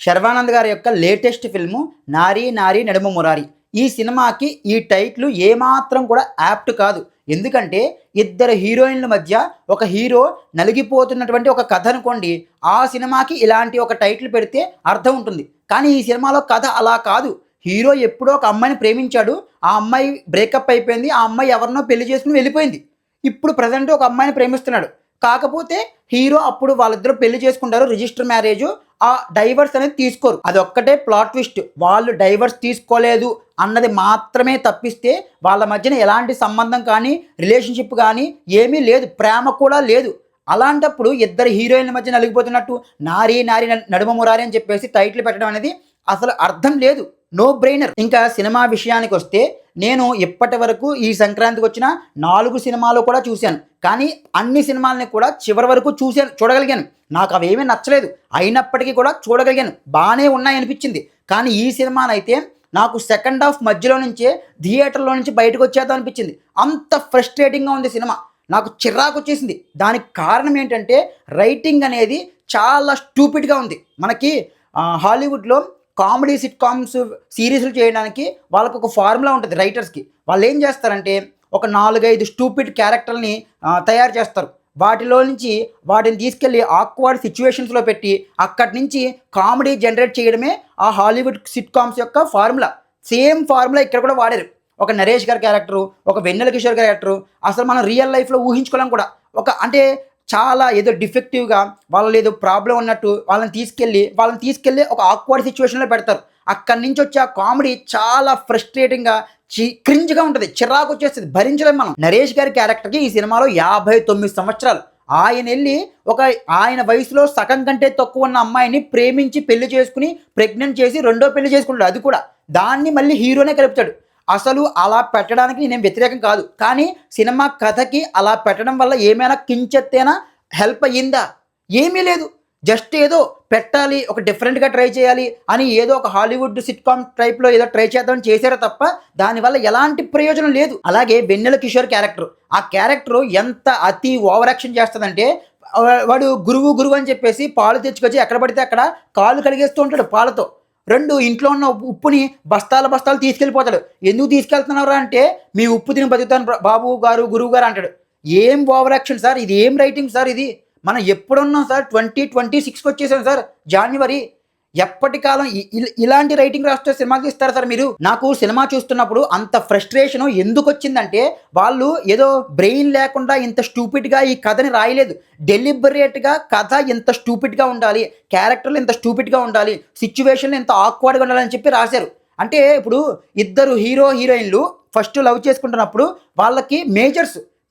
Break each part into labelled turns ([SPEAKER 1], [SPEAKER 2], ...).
[SPEAKER 1] శర్వానంద్ గారి యొక్క latest film 'నారీ నారీ నడుమ మురారి'. ఈ సినిమాకి ఈ టైటిల్ ఏమాత్రం కూడా యాప్ట్ కాదు. ఎందుకంటే ఇద్దరు హీరోయిన్ల మధ్య ఒక హీరో నలిగిపోతున్నటువంటి ఒక కథ అనుకోండి, ఆ సినిమాకి ఇలాంటి ఒక టైటిల్ పెడితే అర్థం ఉంటుంది. కానీ ఈ సినిమాలో కథ అలా కాదు. హీరో ఎప్పుడో ఒక అమ్మాయిని ప్రేమించాడు, ఆ అమ్మాయి బ్రేకప్ అయిపోయింది, ఆ అమ్మాయి ఎవరినో పెళ్లి చేసుకుని వెళ్ళిపోయింది. ఇప్పుడు ప్రజెంట్ ఒక అమ్మాయిని ప్రేమిస్తున్నాడు. కాకపోతే హీరో అప్పుడు వాళ్ళిద్దరూ పెళ్లి చేసుకుంటారు, రిజిస్టర్ మ్యారేజ్. ఆ డైవర్స్ అనేది తీసుకోరు. అదొక్కటే ప్లాట్ ట్విస్ట్. వాళ్ళు డైవర్స్ తీసుకోలేదు అన్నది మాత్రమే తప్పిస్తే వాళ్ళ మధ్యన ఎలాంటి సంబంధం కానీ రిలేషన్షిప్ కానీ ఏమీ లేదు, ప్రేమ కూడా లేదు. అలాంటప్పుడు ఇద్దరు హీరోయిన్ల మధ్య నలిగిపోతున్నట్టు నారీ నారీ నడుమ మురారి అని చెప్పేసి టైటిల్ పెట్టడం అనేది అసలు అర్థం లేదు, నో బ్రెయినర్. ఇంకా సినిమా విషయానికి వస్తే నేను ఇప్పటి వరకు ఈ సంక్రాంతికి వచ్చిన 4 సినిమాలు కూడా చూశాను. కానీ అన్ని సినిమాలని కూడా చివరి వరకు చూడగలిగాను. నాకు అవేమీ నచ్చలేదు, అయినప్పటికీ కూడా చూడగలిగాను, బాగానే ఉన్నాయి అనిపించింది. కానీ ఈ సినిమానైతే నాకు సెకండ్ హాఫ్ మధ్యలో నుంచే థియేటర్లో నుంచి బయటకు వచ్చేద్దాం అనిపించింది. అంత ఫ్రస్ట్రేటింగ్గా ఉంది సినిమా, నాకు చిరాకు వచ్చేసింది. దానికి కారణం ఏంటంటే రైటింగ్ అనేది చాలా స్టూపిడ్గా ఉంది. మనకి హాలీవుడ్లో కామెడీ సిట్కామ్స్ సిరీస్లు చేయడానికి వాళ్ళకు ఒక ఫార్ములా ఉంటుంది రైటర్స్కి. వాళ్ళు ఏం చేస్తారంటే ఒక 4-5 స్టూపిడ్ క్యారెక్టర్ని తయారు చేస్తారు. వాటిలో నుంచి వాటిని తీసుకెళ్ళి ఆక్వర్డ్ సిచ్యువేషన్స్లో పెట్టి అక్కడి నుంచి కామెడీ జనరేట్ చేయడమే ఆ హాలీవుడ్ సిట్కామ్స్ యొక్క ఫార్ములా. సేమ్ ఫార్ములా ఇక్కడ కూడా వాడారు. ఒక నరేష్ గారి క్యారెక్టరు, ఒక వెన్నెల కిషోర్ క్యారెక్టరు అసలు మనం రియల్ లైఫ్లో ఊహించుకోలేం కూడా. అంటే చాలా ఏదో డిఫెక్టివ్గా వాళ్ళు ఏదో ప్రాబ్లం ఉన్నట్టు వాళ్ళని తీసుకెళ్ళి ఒక ఆక్వర్డ్ సిచ్యువేషన్లో పెడతారు. అక్కడి నుంచి వచ్చే ఆ కామెడీ చాలా ఫ్రస్ట్రేటింగ్గా క్రింజ్గా ఉంటుంది, చిరాకు వచ్చేస్తుంది, భరించలేం మనం. నరేష్ గారి క్యారెక్టర్కి ఈ సినిమాలో 59 సంవత్సరాలు. ఆయన వెళ్ళి ఆయన వయసులో సగం కంటే తక్కువ ఉన్న అమ్మాయిని ప్రేమించి పెళ్లి చేసుకుని ప్రెగ్నెంట్ చేసి రెండో పెళ్లి చేసుకుంటాడు. అది కూడా దాన్ని మళ్ళీ హీరోనే కలుపుతాడు. అసలు అలా పెట్టడానికి నేను వ్యతిరేకం కాదు, కానీ సినిమా కథకి అలా పెట్టడం వల్ల ఏమైనా కించెత్తైనా హెల్ప్ అయ్యిందా? ఏమీ లేదు. జస్ట్ ఏదో పెట్టాలి, ఒక డిఫరెంట్గా ట్రై చేయాలి అని ఏదో ఒక హాలీవుడ్ సిట్కామ్ టైప్లో ఏదో ట్రై చేద్దామని చేశారో తప్ప దానివల్ల ఎలాంటి ప్రయోజనం లేదు. అలాగే వెన్నెల కిషోర్ క్యారెక్టర్, ఆ క్యారెక్టరు ఎంత అతి ఓవర్ యాక్షన్ చేస్తుందంటే వాడు గురువు అని చెప్పేసి పాలు తెచ్చుకొచ్చి ఎక్కడ పడితే అక్కడ కాళ్ళు కడిగేస్తూ ఉంటాడు పాలతో. ఇంట్లో ఉన్న ఉప్పుని బస్తాలు తీసుకెళ్ళిపోతాడు. ఎందుకు తీసుకెళ్తున్నారా అంటే మీ ఉప్పు తిని బతుకుతాను బాబు గారు, గురువు గారు అంటాడు. ఏం ఓవర్ యాక్షన్ సార్, ఇది ఏం రైటింగ్ సార్, ఇది మనం ఎప్పుడున్నాం సార్? 2026కి వచ్చేసాం సార్, జనవరి. ఎప్పటి కాలం ఇలాంటి రైటింగ్ రాస్తే సినిమా తీస్తారు సార్ మీరు? నాకు సినిమా చూస్తున్నప్పుడు అంత ఫ్రస్ట్రేషన్ ఎందుకు వచ్చిందంటే వాళ్ళు ఏదో బ్రెయిన్ లేకుండా ఇంత స్టూపిడ్గా ఈ కథని రాయలేదు. డెలిబరేట్గా కథ ఇంత స్టూపిడ్గా ఉండాలి, క్యారెక్టర్లు ఇంత స్టూపిడ్గా ఉండాలి, సిచ్యువేషన్లు ఇంత ఆక్వర్డ్గా ఉండాలని చెప్పి రాశారు. అంటే ఇప్పుడు ఇద్దరు హీరోయిన్లు ఫస్ట్ లవ్ చేసుకుంటున్నప్పుడు వాళ్ళకి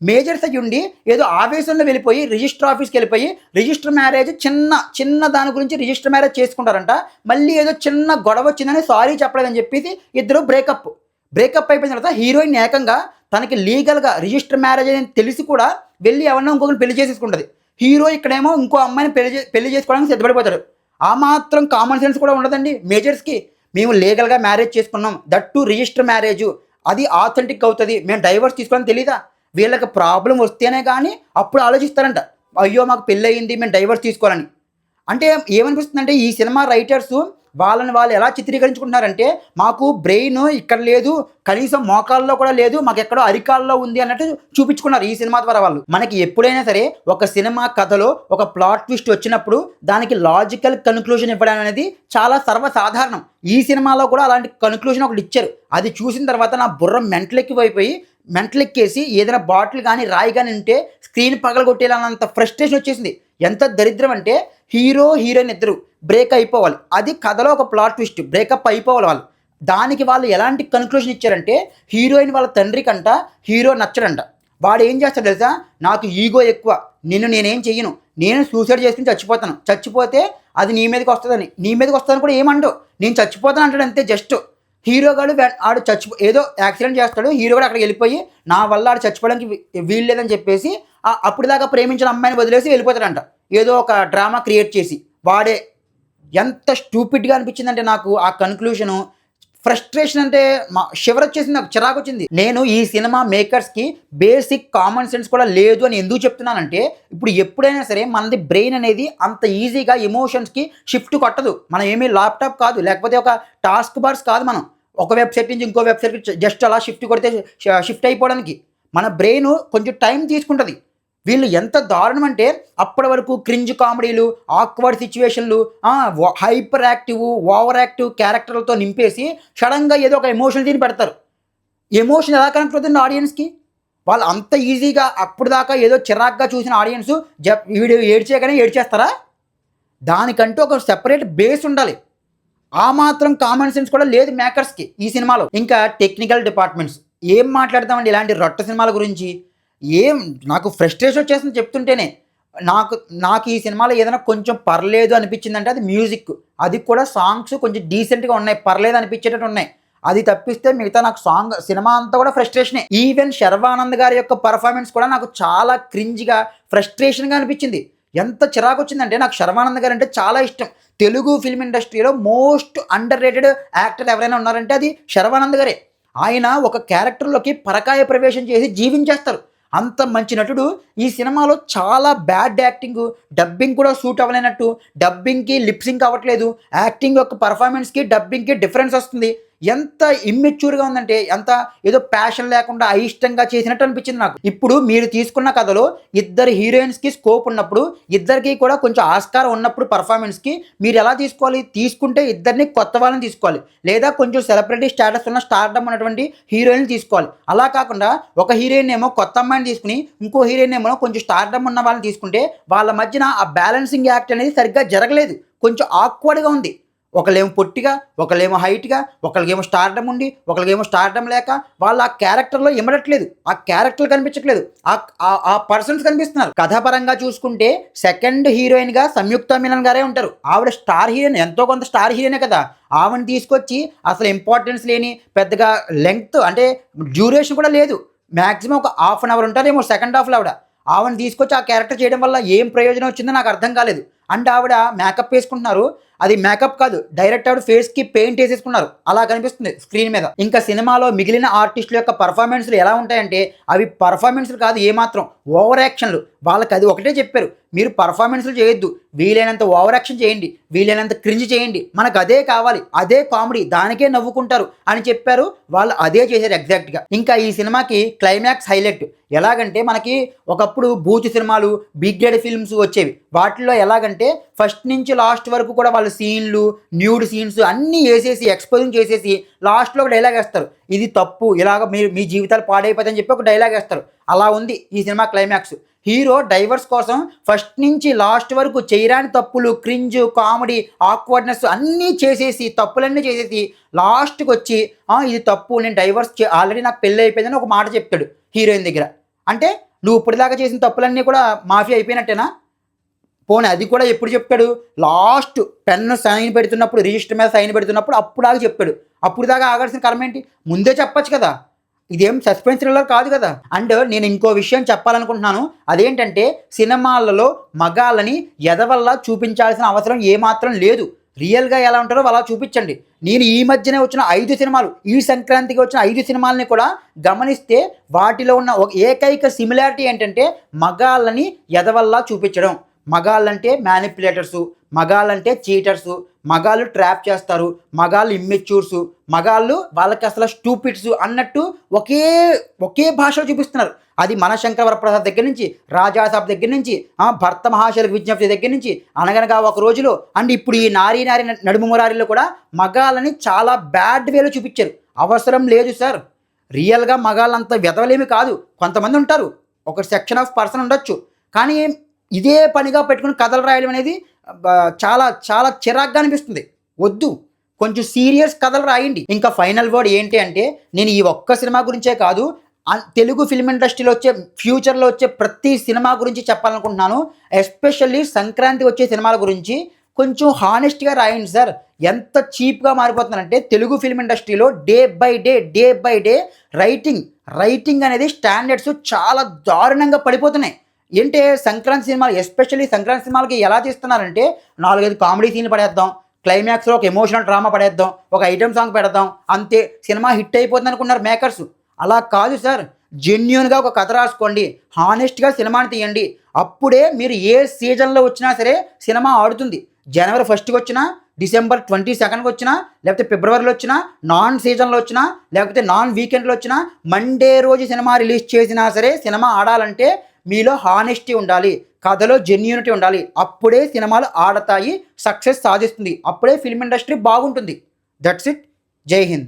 [SPEAKER 1] మేజర్స్ అయ్యి ఉండి ఏదో ఆవేశంలో వెళ్ళిపోయి రిజిస్టర్ ఆఫీస్కి వెళ్ళిపోయి రిజిస్టర్ మ్యారేజ్ చిన్న దాని గురించి రిజిస్టర్ మ్యారేజ్ చేసుకుంటారంట. మళ్ళీ ఏదో చిన్న గొడవ వచ్చిందని సారీ చెప్పలేదని చెప్పేసి ఇద్దరు బ్రేకప్ అయిపోయిన తర్వాత హీరోయిన్ ఏకంగా తనకి లీగల్గా రిజిస్టర్ మ్యారేజ్ అని తెలిసి కూడా వెళ్ళి ఎవరన్నా ఇంకొకరిని పెళ్లి చేసేసుకుంటుంది. హీరో ఇక్కడేమో ఇంకో అమ్మాయిని పెళ్లి చేసుకోవడానికి సిద్ధపడిపోతాడు. ఆ మాత్రం కామన్ సెన్స్ కూడా ఉండదండి మేజర్స్కి. మేము లీగల్గా మ్యారేజ్ చేసుకున్నాం, దట్ టు రిజిస్టర్ మ్యారేజ్, అది ఆథెంటిక్ అవుతుంది, మేము డైవర్స్ తీసుకోవాలని తెలీదా? వీళ్ళకి ప్రాబ్లం వస్తేనే కానీ అప్పుడు ఆలోచిస్తారంట, అయ్యో మాకు పెళ్ళి అయ్యింది మేము డైవర్స్ తీసుకోవాలని. అంటే ఏమనిపిస్తుందంటే ఈ సినిమా రైటర్స్ వాళ్ళని వాళ్ళు ఎలా చిత్రీకరించుకుంటున్నారంటే మాకు బ్రెయిన్ ఇక్కడ లేదు, కనీసం మోకాల్లో కూడా లేదు, మాకు ఎక్కడో అరికాల్లో ఉంది అన్నట్టు చూపించుకున్నారు ఈ సినిమా ద్వారా వాళ్ళు. మనకి ఎప్పుడైనా సరే ఒక సినిమా కథలో ఒక ప్లాట్ ట్విస్ట్ వచ్చినప్పుడు దానికి లాజికల్ కన్క్లూజన్ ఇవ్వడం అనేది చాలా సర్వసాధారణం. ఈ సినిమాలో కూడా అలాంటి కన్క్లూజన్ ఒకటి ఇచ్చారు. అది చూసిన తర్వాత నా బుర్ర మెంటలెక్కేసి ఏదైనా బాటిల్ కానీ రాయి కానీ ఉంటే స్క్రీన్ పగలగొట్టేయాలన్నంత ఫ్రస్ట్రేషన్ వచ్చేసింది. ఎంత దరిద్రం అంటే హీరోయిన్ ఇద్దరు బ్రేక్ అయిపోవాలి, అది కథలో ఒక ప్లాట్ ట్విస్ట్, బ్రేకప్ అయిపోవాలి వాళ్ళు. దానికి వాళ్ళు ఎలాంటి కన్క్లూజన్ ఇచ్చారంటే హీరోయిన్ వాళ్ళ తండ్రి కంట హీరో నచ్చడంట. వాడు ఏం చేస్తాడు తెలుసా, నాకు ఈగో ఎక్కువ, నేనేం చెయ్యను, నేను సూసైడ్ చేసుకుని చచ్చిపోతే అది నీ మీదకి వస్తుందని కూడా ఏమంటావు, నేను చచ్చిపోతాను అంటాడు అంతే. జస్ట్ హీరోగాడు ఆడు ఏదో యాక్సిడెంట్ చేస్తాడు, హీరో కూడా అక్కడికి వెళ్ళిపోయి నా వల్ల ఆడు చచ్చిపోవడానికి వీలు లేదని చెప్పేసి అప్పుడు దాకా ప్రేమించిన అమ్మాయిని వదిలేసి వెళ్ళిపోతాడంట, ఏదో ఒక డ్రామా క్రియేట్ చేసి. వాడే ఎంత స్టూపిడ్గా అనిపించిందంటే నాకు ఆ కన్క్లూషను ఫ్రస్ట్రేషన్ అంటే షివర్ వచ్చేసింది, నాకు చిరాకు వచ్చింది. నేను ఈ సినిమా మేకర్స్కి బేసిక్ కామన్ సెన్స్ కూడా లేదు అని ఎందుకు చెప్తున్నానంటే, ఇప్పుడు ఎప్పుడైనా సరే మనది బ్రెయిన్ అనేది అంత ఈజీగా ఎమోషన్స్కి షిఫ్ట్ కొట్టదు. మనం ఏమీ ల్యాప్టాప్ కాదు, లేకపోతే ఒక టాస్క్ బార్స్ కాదు. మనం ఒక వెబ్సైట్ నుంచి ఇంకో వెబ్సైట్కి జస్ట్ అలా షిఫ్ట్ కొడితే షిఫ్ట్ అయిపోవడానికి మన బ్రెయిన్ కొంచెం టైం తీసుకుంటుంది. వీళ్ళు ఎంత దారుణం అంటే అప్పటి వరకు క్రింజ్ కామెడీలు, ఆక్వర్డ్ సిచ్యువేషన్లు, హైపర్ యాక్టివ్, ఓవర్ యాక్టివ్ క్యారెక్టర్లతో నింపేసి సడన్గా ఏదో ఒక ఎమోషన్ దీన్ని పెడతారు. ఎమోషన్ ఎలా కనెక్ట్ అవుతుంది ఆడియన్స్కి? వాళ్ళు అంత ఈజీగా అప్పుడు దాకా ఏదో చిరాగ్గా చూసిన ఆడియన్స్ వీడియో ఏడ్చేయగానే ఏడ్చేస్తారా? దానికంటూ ఒక సెపరేట్ బేస్ ఉండాలి. ఆ మాత్రం కామన్ సెన్స్ కూడా లేదు మేకర్స్కి ఈ సినిమాలో. ఇంకా టెక్నికల్ డిపార్ట్మెంట్స్ ఏం మాట్లాడతామండి ఇలాంటి రొట్ట సినిమాల గురించి? నాకు ఫ్రస్ట్రేషన్ వచ్చేస్తుంది చెప్తుంటేనే. నాకు ఈ సినిమాలో ఏదైనా కొంచెం పర్లేదు అనిపించిందంటే అది మ్యూజిక్. అది కూడా సాంగ్స్ కొంచెం డీసెంట్గా ఉన్నాయి, పర్లేదు అనిపించేటట్టు ఉన్నాయి. అది తప్పిస్తే మిగతా నాకు సినిమా అంతా కూడా ఫ్రస్ట్రేషనే. ఈవెన్ శర్వానంద్ గారి యొక్క పర్ఫార్మెన్స్ కూడా నాకు చాలా క్రింజ్గా, ఫ్రస్ట్రేషన్గా అనిపించింది. ఎంత చిరాకు వచ్చిందంటే, నాకు శర్వానంద్ గారు అంటే చాలా ఇష్టం. తెలుగు ఫిల్మ్ ఇండస్ట్రీలో మోస్ట్ అండర్ రేటెడ్ యాక్టర్ ఎవరైనా ఉన్నారంటే అది శర్వానంద్ గారే. ఆయన ఒక క్యారెక్టర్లోకి పరకాయ ప్రవేశం చేసి జీవించేస్తారు. అంత మంచి నటుడు ఈ సినిమాలో చాలా బ్యాడ్ యాక్టింగ్, డబ్బింగ్ కూడా సూట్ అవ్వలేనట్టు, డబ్బింగ్కి లిప్సింగ్ అవ్వట్లేదు, యాక్టింగ్ యొక్క పర్ఫార్మెన్స్కి డబ్బింగ్కి డిఫరెన్స్ వస్తుంది. ఎంత ఇమ్మెచ్యూర్గా ఉందంటే, ఎంత ఏదో ప్యాషన్ లేకుండా అయిష్టంగా చేసినట్టు అనిపించింది నాకు. ఇప్పుడు మీరు తీసుకున్న కథలో ఇద్దరు హీరోయిన్స్కి స్కోప్ ఉన్నప్పుడు, ఇద్దరికి కూడా కొంచెం ఆస్కారం ఉన్నప్పుడు పర్ఫార్మెన్స్కి మీరు ఎలా తీసుకోవాలి? తీసుకుంటే ఇద్దరిని కొత్త వాళ్ళని తీసుకోవాలి, లేదా కొంచెం సెలబ్రిటీ స్టేటస్ ఉన్న స్టార్డమ్ ఉన్నటువంటి హీరోయిన్ తీసుకోవాలి. అలా కాకుండా ఒక హీరోయిన్ ఏమో కొత్త అమ్మాయిని తీసుకుని ఇంకో హీరోయిన్ ఏమో కొంచెం స్టార్డమ్ ఉన్న వాళ్ళని తీసుకుంటే వాళ్ళ మధ్యన ఆ బ్యాలెన్సింగ్ యాక్ట్ అనేది సరిగ్గా జరగలేదు. కొంచెం ఆక్వర్డ్గా ఉంది. ఒకళ్ళేమో పొట్టిగా, ఒకళ్ళేమో హైట్గా, ఒకళ్ళకేమో స్టార్డమ్ ఉండి, ఒకళ్ళకేమో స్టార్డమ్ లేక, వాళ్ళు ఆ క్యారెక్టర్లో ఇమడట్లేదు, ఆ క్యారెక్టర్లు కనిపించట్లేదు, ఆ పర్సన్స్ కనిపిస్తున్నారు. కథాపరంగా చూసుకుంటే సెకండ్ హీరోయిన్గా సంయుక్త మీనన్ గారే ఉంటారు. ఆవిడ స్టార్ హీరోయిన్, ఎంతో కొంత స్టార్ హీరోయినే కదా. ఆవిడని తీసుకొచ్చి అసలు ఇంపార్టెన్స్ లేని, పెద్దగా లెంగ్త్ అంటే డ్యూరేషన్ కూడా లేదు, మ్యాక్సిమం ఒక హాఫ్ అన్ అవర్ ఉంటారేమో సెకండ్ హాఫ్లో ఆవిడని తీసుకొచ్చి ఆ క్యారెక్టర్ చేయడం వల్ల ఏం ప్రయోజనం వచ్చిందో నాకు అర్థం కాలేదు. అండ్ ఆవిడ మేకప్ వేసుకుంటున్నారు, అది మేకప్ కాదు, డైరెక్ట్ ఆవిడ ఫేస్కి పెయింట్ వేసేసుకున్నారు, అలా కనిపిస్తుంది స్క్రీన్ మీద. ఇంకా సినిమాలో మిగిలిన ఆర్టిస్టుల యొక్క పర్ఫార్మెన్స్లు ఎలా ఉంటాయంటే, అవి పర్ఫార్మెన్స్లు కాదు, ఏమాత్రం ఓవర్ యాక్షన్లు. వాళ్ళకి అది ఒకటే చెప్పారు, మీరు పర్ఫార్మెన్స్లు చేయొద్దు, వీలైనంత ఓవర్ యాక్షన్ చేయండి, వీలైనంత క్రింజ్ చేయండి, మనకు అదే కావాలి, అదే కామెడీ, దానికే నవ్వుకుంటారు అని చెప్పారు. వాళ్ళు అదే చేశారు ఎగ్జాక్ట్గా. ఇంకా ఈ సినిమాకి క్లైమాక్స్ హైలైట్. ఎలాగంటే, మనకి ఒకప్పుడు బూత్ సినిమాలు, బిగ్ గ్రేడ్ ఫిల్మ్స్ వచ్చేవి. వాటిల్లో ఎలాగంటే ఫస్ట్ నుంచి లాస్ట్ వరకు కూడా వాళ్ళ సీన్లు, న్యూడ్ సీన్స్ అన్నీ వేసేసి ఎక్స్పోజింగ్ చేసేసి లాస్ట్లో ఒక డైలాగ్ వేస్తారు, ఇది తప్పు, ఇలాగ మీరు మీ జీవితాలు పాడైపోతాయని చెప్పి ఒక డైలాగ్ వేస్తారు. అలా ఉంది ఈ సినిమా క్లైమాక్స్. హీరో డైవర్స్ కోసం ఫస్ట్ నుంచి లాస్ట్ వరకు చేయరాని తప్పులు, క్రింజ్, కామెడీ, ఆక్వర్డ్నెస్ అన్నీ చేసేసి, తప్పులన్నీ చేసేసి లాస్ట్కి వచ్చి ఇది తప్పు, నేను డైవర్స్ ఆల్రెడీ నాకు పెళ్ళి అయిపోయిందని ఒక మాట చెప్తాడు హీరోయిన్ దగ్గర. అంటే నువ్వు ఇప్పటిదాకా చేసిన తప్పులన్నీ కూడా మాఫీ అయిపోయినట్టేనా? పోనీ అది కూడా ఎప్పుడు చెప్తాడు? లాస్ట్ పెన్ సైన్ పెడుతున్నప్పుడు, రిజిస్టర్ మీద సైన్ పెడుతున్నప్పుడు అప్పుడు దాకా చెప్పాడు. అప్పుడు దాకా ఆగాల్సిన కర్మ ఏంటి? ముందే చెప్పచ్చు కదా. ఇదేం సస్పెన్స్ థ్రిల్లర్ కాదు కదా. అండ్ నేను ఇంకో విషయం చెప్పాలనుకుంటున్నాను. అదేంటంటే, సినిమాలలో మగాళ్ళని ఎదవల్లా చూపించాల్సిన అవసరం ఏమాత్రం లేదు. రియల్గా ఎలా ఉంటారో అలా చూపించండి. నేను ఈ మధ్యనే వచ్చిన 5 సినిమాలు, ఈ సంక్రాంతికి వచ్చిన 5 సినిమాలని కూడా గమనిస్తే వాటిలో ఉన్న ఒక ఏకైక సిమిలారిటీ ఏంటంటే, మగాళ్ళని ఎదవల్లా చూపించడం. మగాళ్ళంటే మ్యానిపులేటర్సు, మగాళ్ళంటే చీటర్సు, మగాళ్ళు ట్రాప్ చేస్తారు, మగాళ్ళు ఇమ్మెచ్యూర్సు, మగాళ్ళు వాళ్ళకి అసలు స్టూపిడ్స్ అన్నట్టు ఒకే భాషలో చూపిస్తున్నారు. అది మన శంకర వరప్రసాద్ దగ్గర నుంచి, రాజాసాబ్ దగ్గర నుంచి, భర్త మహాశైలకు విజ్ఞప్తి దగ్గర నుంచి, అనగనగా ఒక రోజులో, అండ్ ఇప్పుడు ఈ నారీ నడుము మురారిలో కూడా మగాళ్ళని చాలా బ్యాడ్ వేలో చూపించారు. అవసరం లేదు సార్. రియల్గా మగాళ్ళంత వెదవలేమి కాదు. కొంతమంది ఉంటారు, ఒక సెక్షన్ ఆఫ్ పర్సన్ ఉండొచ్చు, కానీ ఇదే పనిగా పెట్టుకుని కథలు రాయడం అనేది చాలా చాలా చిరాగ్గా అనిపిస్తుంది. వద్దు, కొంచెం సీరియస్ కథలు రాయండి. ఇంకా ఫైనల్ వర్డ్ ఏంటి అంటే, నేను ఈ ఒక్క సినిమా గురించే కాదు, తెలుగు ఫిల్మ్ ఇండస్ట్రీలో ఫ్యూచర్లో వచ్చే ప్రతి సినిమా గురించి చెప్పాలనుకుంటున్నాను. ఎస్పెషల్లీ సంక్రాంతి వచ్చే సినిమాల గురించి కొంచెం హానెస్ట్గా రాయండి సార్. ఎంత చీప్గా మారిపోతున్నారంటే తెలుగు ఫిల్మ్ ఇండస్ట్రీలో డే బై డే రైటింగ్ అనేది స్టాండర్డ్స్ చాలా దారుణంగా పడిపోతున్నాయి. ఏంటే సంక్రాంతి సినిమాలు, ఎస్పెషల్లీ సంక్రాంతి సినిమాలకి ఎలా తీస్తున్నారంటే, 4-5 కామెడీ సీన్లు పడేద్దాం, క్లైమాక్స్లో ఒక ఎమోషనల్ డ్రామా పడేద్దాం, ఒక ఐటమ్ సాంగ్ పెడదాం, అంతే సినిమా హిట్ అయిపోతుంది అనుకున్నారు మేకర్స్. అలా కాదు సార్. జెన్యూన్గా ఒక కథ రాసుకోండి, హానెస్ట్గా సినిమాని తీయండి. అప్పుడే మీరు ఏ సీజన్లో వచ్చినా సరే సినిమా ఆడుతుంది. జనవరి 1కి వచ్చినా, డిసెంబర్ 22కి వచ్చినా, లేకపోతే ఫిబ్రవరిలో వచ్చినా, నాన్ సీజన్లో వచ్చినా, లేకపోతే నాన్ వీకెండ్లో వచ్చినా, మండే రోజు సినిమా రిలీజ్ చేసినా సరే సినిమా ఆడాలంటే మీలో హానెస్టీ ఉండాలి, కథలో జెన్యూనిటీ ఉండాలి. అప్పుడే సినిమాలు ఆడతాయి, సక్సెస్ సాధిస్తుంది. అప్పుడే ఫిల్మ్ ఇండస్ట్రీ బాగుంటుంది. That's it. జై హింద్.